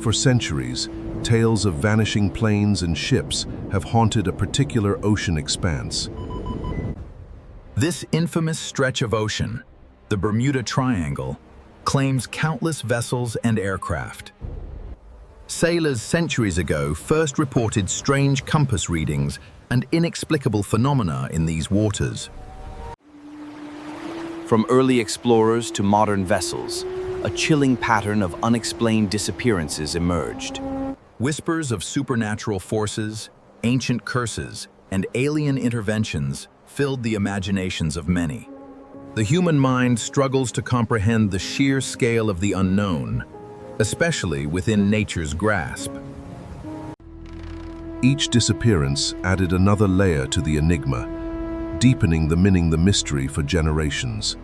For centuries, tales of vanishing planes and ships have haunted a particular ocean expanse. This infamous stretch of ocean, the Bermuda Triangle, claims countless vessels and aircraft. Sailors centuries ago first reported strange compass readings and inexplicable phenomena in these waters. From early explorers to modern vessels, a chilling pattern of unexplained disappearances emerged. Whispers of supernatural forces, ancient curses, and alien interventions filled the imaginations of many. The human mind struggles to comprehend the sheer scale of the unknown, especially within nature's grasp. Each disappearance added another layer to the enigma, deepening the mystery for generations.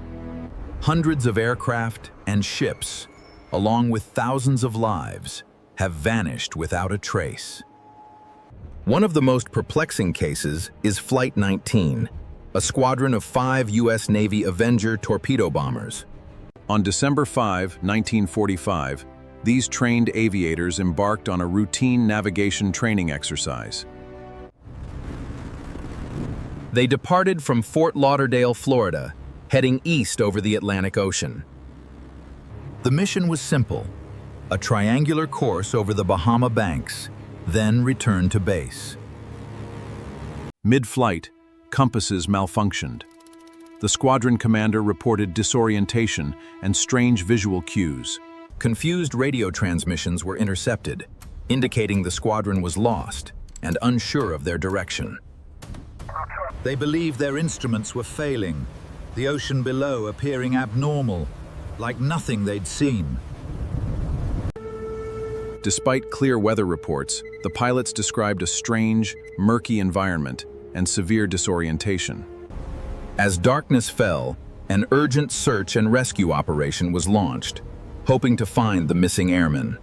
Hundreds of aircraft and ships, along with thousands of lives, have vanished without a trace. One of the most perplexing cases is Flight 19, a squadron of 5 U.S. Navy Avenger torpedo bombers. On December 5, 1945, these trained aviators embarked on a routine navigation training exercise. They departed from Fort Lauderdale, Florida, heading east over the Atlantic Ocean. The mission was simple: a triangular course over the Bahama Banks, then return to base. Mid-flight, compasses malfunctioned. The squadron commander reported disorientation and strange visual cues. Confused radio transmissions were intercepted, indicating the squadron was lost and unsure of their direction. They believed their instruments were failing, the ocean below appearing abnormal, like nothing they'd seen. Despite clear weather reports, the pilots described a strange, murky environment and severe disorientation. As darkness fell, an urgent search and rescue operation was launched, hoping to find the missing airmen.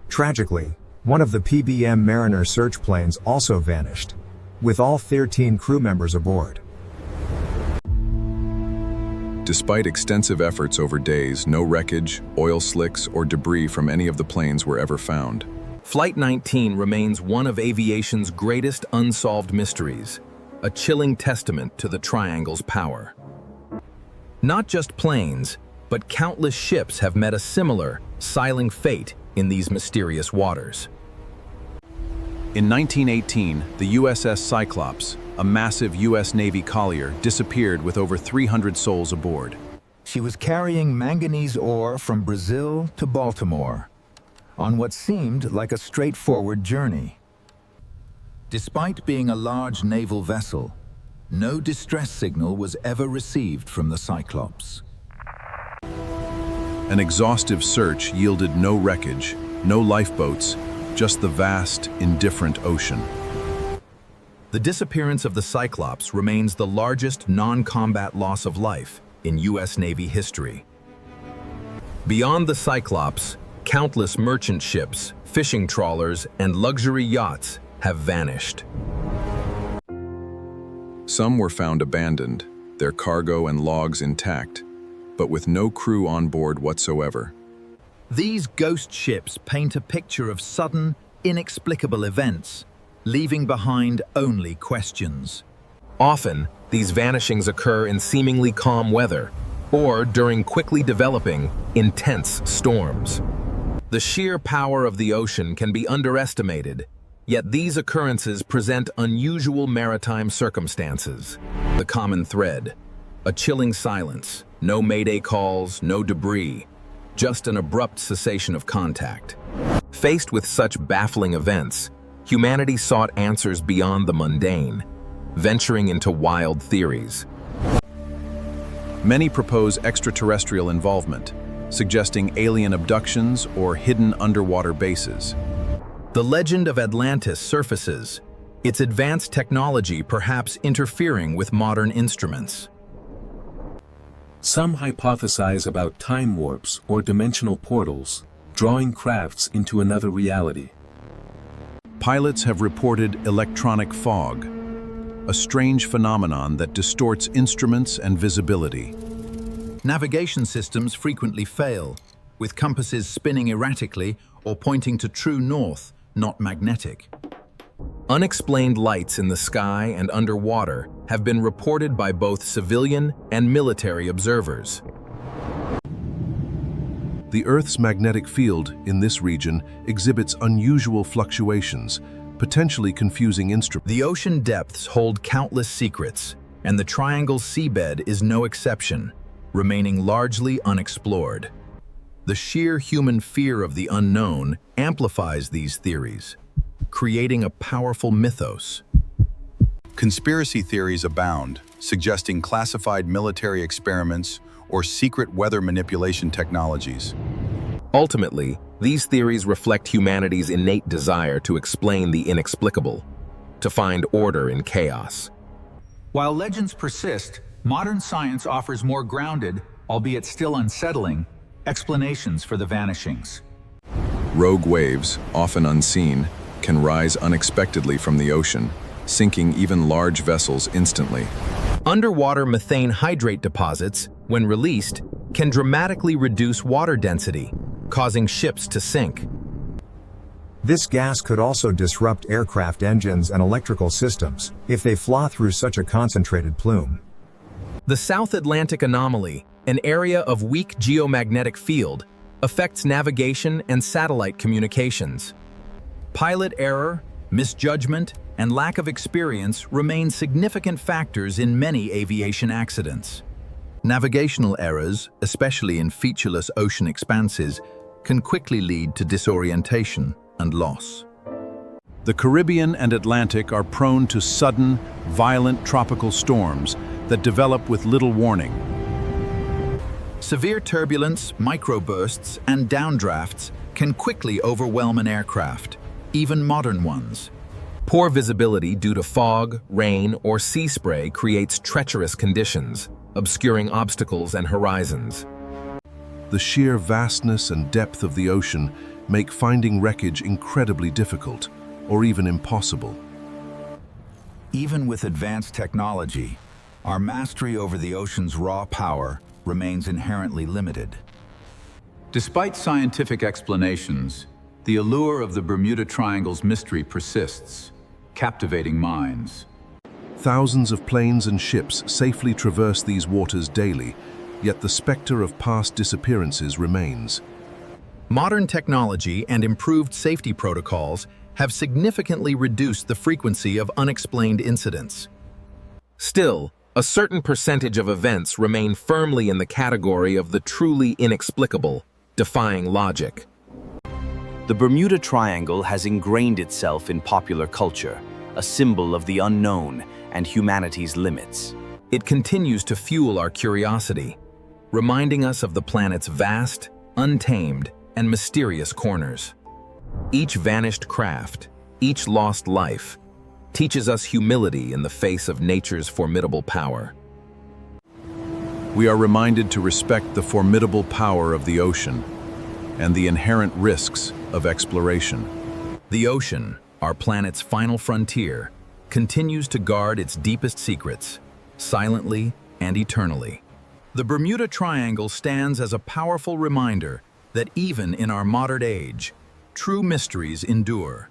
Tragically, one of the PBM Mariner search planes also vanished, with all 13 crew members aboard. Despite extensive efforts over days, no wreckage, oil slicks, or debris from any of the planes were ever found. Flight 19 remains one of aviation's greatest unsolved mysteries, a chilling testament to the Triangle's power. Not just planes, but countless ships have met a similar, silent fate in these mysterious waters. In 1918, the USS Cyclops, a massive U.S. Navy collier, disappeared with over 300 souls aboard. She was carrying manganese ore from Brazil to Baltimore, on what seemed like a straightforward journey. Despite being a large naval vessel, no distress signal was ever received from the Cyclops. An exhaustive search yielded no wreckage, no lifeboats, just the vast, indifferent ocean. The disappearance of the Cyclops remains the largest non-combat loss of life in U.S. Navy history. Beyond the Cyclops, countless merchant ships, fishing trawlers, and luxury yachts have vanished. Some were found abandoned, their cargo and logs intact, but with no crew on board whatsoever. These ghost ships paint a picture of sudden, inexplicable events, leaving behind only questions. Often, these vanishings occur in seemingly calm weather, or during quickly developing, intense storms. The sheer power of the ocean can be underestimated, yet these occurrences present unusual maritime circumstances. The common thread: a chilling silence, no mayday calls, no debris, just an abrupt cessation of contact. Faced with such baffling events, humanity sought answers beyond the mundane, venturing into wild theories. Many propose extraterrestrial involvement, suggesting alien abductions or hidden underwater bases. The legend of Atlantis surfaces, its advanced technology perhaps interfering with modern instruments. Some hypothesize about time warps or dimensional portals, drawing crafts into another reality. Pilots have reported electronic fog, a strange phenomenon that distorts instruments and visibility. Navigation systems frequently fail, with compasses spinning erratically or pointing to true north, not magnetic. Unexplained lights in the sky and underwater have been reported by both civilian and military observers. The Earth's magnetic field in this region exhibits unusual fluctuations, potentially confusing instruments. The ocean depths hold countless secrets, and the triangle's seabed is no exception, remaining largely unexplored. The sheer human fear of the unknown amplifies these theories, creating a powerful mythos. Conspiracy theories abound, suggesting classified military experiments or secret weather manipulation technologies. Ultimately, these theories reflect humanity's innate desire to explain the inexplicable, to find order in chaos. While legends persist, modern science offers more grounded, albeit still unsettling, explanations for the vanishings. Rogue waves, often unseen, can rise unexpectedly from the ocean, sinking even large vessels instantly. Underwater methane hydrate deposits, when released, can dramatically reduce water density, causing ships to sink. This gas could also disrupt aircraft engines and electrical systems if they fly through such a concentrated plume. The South Atlantic anomaly, an area of weak geomagnetic field, affects navigation and satellite communications. Pilot error, misjudgment, and lack of experience remain significant factors in many aviation accidents. Navigational errors, especially in featureless ocean expanses, can quickly lead to disorientation and loss. The Caribbean and Atlantic are prone to sudden, violent tropical storms that develop with little warning. Severe turbulence, microbursts, and downdrafts can quickly overwhelm an aircraft, even modern ones. Poor visibility due to fog, rain, or sea spray creates treacherous conditions, obscuring obstacles and horizons. The sheer vastness and depth of the ocean make finding wreckage incredibly difficult, or even impossible. Even with advanced technology, our mastery over the ocean's raw power remains inherently limited. Despite scientific explanations, the allure of the Bermuda Triangle's mystery persists, captivating minds. Thousands of planes and ships safely traverse these waters daily, yet the specter of past disappearances remains. Modern technology and improved safety protocols have significantly reduced the frequency of unexplained incidents. Still, a certain percentage of events remain firmly in the category of the truly inexplicable, defying logic. The Bermuda Triangle has ingrained itself in popular culture, a symbol of the unknown and humanity's limits. It continues to fuel our curiosity, reminding us of the planet's vast, untamed, and mysterious corners. Each vanished craft, each lost life, teaches us humility in the face of nature's formidable power. We are reminded to respect the formidable power of the ocean and the inherent risks of exploration. The ocean, our planet's final frontier, continues to guard its deepest secrets, silently and eternally. The Bermuda Triangle stands as a powerful reminder that even in our modern age, true mysteries endure.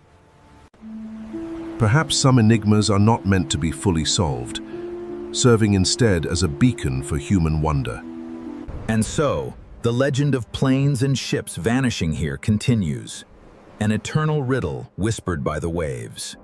Perhaps some enigmas are not meant to be fully solved, serving instead as a beacon for human wonder. And so, the legend of planes and ships vanishing here continues, an eternal riddle whispered by the waves.